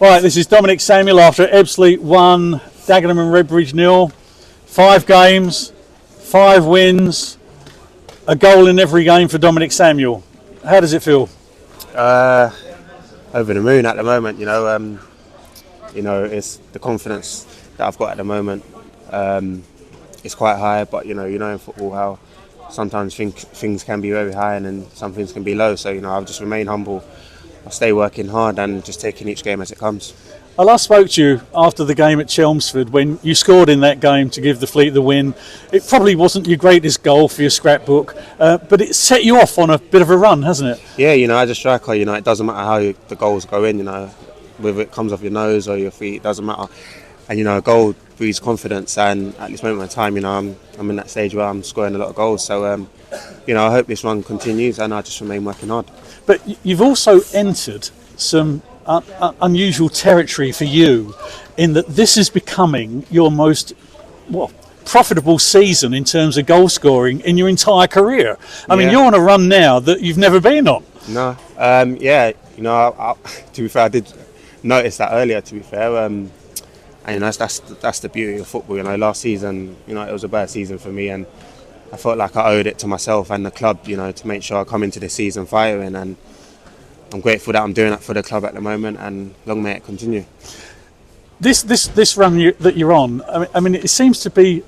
Right, this is Dominic Samuel after Ebbsfleet 1, Dagenham and Redbridge 0. 5 games, 5 wins, a goal in every game for Dominic Samuel. How does it feel? Over the moon at the moment, it's the confidence that I've got at the moment. It's quite high, but you know in football how sometimes things can be very high and then some things can be low. So I'll just remain humble. I'll stay working hard and just taking each game as it comes. I last spoke to you after the game at Chelmsford when you scored in that game to give the Fleet the win. It probably wasn't your greatest goal for your scrapbook, but it set you off on a bit of a run, hasn't it? Yeah, as a striker, it doesn't matter how the goals go in, whether it comes off your nose or your feet, it doesn't matter. And a goal breeds confidence, and at this moment in time, I'm in that stage where I'm scoring a lot of goals. So, I hope this run continues, and I just remain working hard. But you've also entered some unusual territory for you, in that this is becoming your most profitable season in terms of goal scoring in your entire career. I mean, you're on a run now that you've never been on. No, to be fair, I did notice that earlier. To be fair. And that's the beauty of football. Last season, it was a bad season for me, and I felt like I owed it to myself and the club, to make sure I come into this season firing. And I'm grateful that I'm doing that for the club at the moment, and long may it continue. This run that you're on, I mean, it seems to be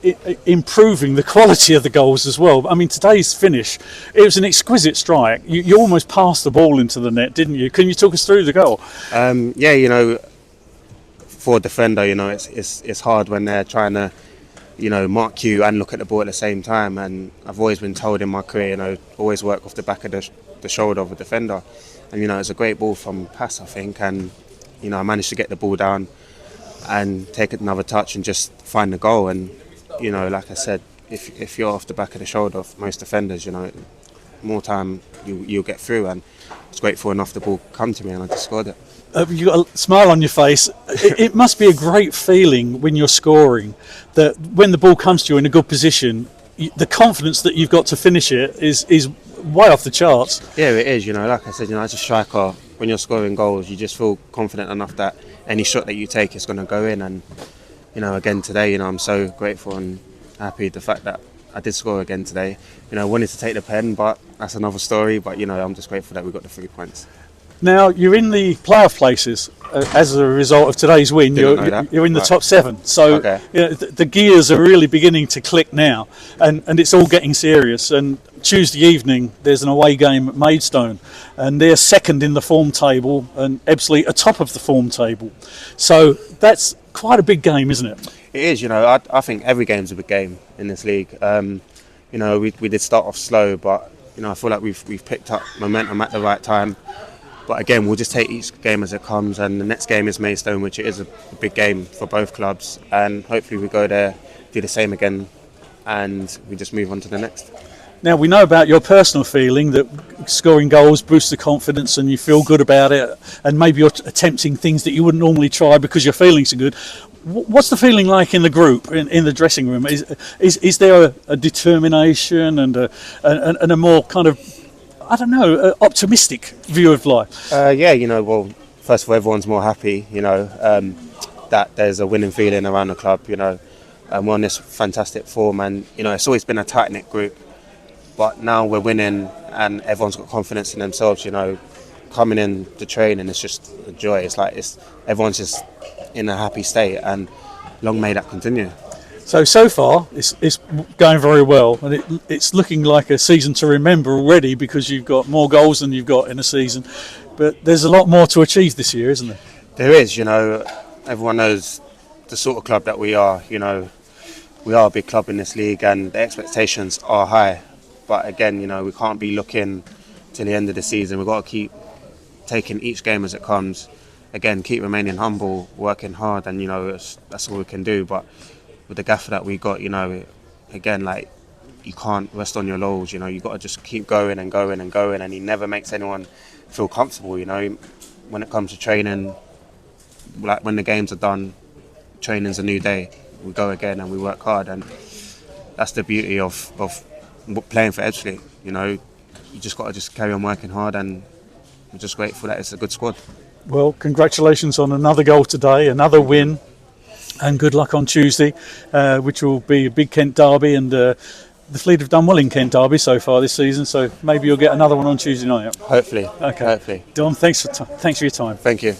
improving the quality of the goals as well. I mean, today's finish, it was an exquisite strike. You almost passed the ball into the net, didn't you? Can you talk us through the goal? For a defender, it's hard when they're trying to, mark you and look at the ball at the same time. And I've always been told in my career, always work off the back of the shoulder of a defender. And it's a great ball from pass, I think. And I managed to get the ball down and take another touch and just find the goal. And like I said, if you're off the back of the shoulder of most defenders, more time you'll get through. And it's grateful enough the ball come to me, and I just scored it. You've got a smile on your face. It must be a great feeling when you're scoring, that when the ball comes to you in a good position, the confidence that you've got to finish it is way off the charts. Yeah, it is. Like I said, as a striker, when you're scoring goals, you just feel confident enough that any shot that you take is going to go in. And again today, I'm so grateful and happy the fact that I did score again today. I wanted to take the pen, but that's another story. But I'm just grateful that we got the 3 points. Now, you're in the playoff places as a result of today's win. You're in the top 7. So okay. The gears are really beginning to click now, and it's all getting serious. And Tuesday evening, there's an away game at Maidstone, and they're second in the form table, and Ebbsfleet are top of the form table. So that's quite a big game, isn't it? It is. I think every game's a big game in this league. We did start off slow, but I feel like we've picked up momentum at the right time. But again, we'll just take each game as it comes, and the next game is Maidstone, which is a big game for both clubs, and hopefully we go there, do the same again, and we just move on to the next. Now, we know about your personal feeling that scoring goals boosts the confidence and you feel good about it, and maybe you're attempting things that you wouldn't normally try because your feelings are good. What's the feeling like in the group, in the dressing room? Is there a determination and a more kind of, optimistic view of life? First of all, everyone's more happy, that there's a winning feeling around the club, we're on this fantastic form, and, it's always been a tight-knit group, but now we're winning and everyone's got confidence in themselves, coming in to train, and it's just a joy. It's like everyone's just in a happy state, and long may that continue. So far, it's going very well, and it's looking like a season to remember already, because you've got more goals than you've got in a season. But there's a lot more to achieve this year, isn't there? There is. Everyone knows the sort of club that we are. We are a big club in this league, and the expectations are high. But again, we can't be looking till the end of the season. We've got to keep taking each game as it comes. Again, keep remaining humble, working hard, and that's all we can do. But with the gaffer that we got, again, you can't rest on your laurels. You've got to just keep going and going and going, and he never makes anyone feel comfortable. When it comes to training, when the games are done, training's a new day. We go again and we work hard, and that's the beauty of playing for Ebbsfleet. You just got to just carry on working hard, and we're just grateful that it's a good squad. Well, congratulations on another goal today, another win, and good luck on Tuesday, which will be a big Kent derby. And the Fleet have done well in Kent derby so far this season, so maybe you'll get another one on Tuesday night. Hopefully. Okay. Hopefully. Don, thanks for your time. Thank you.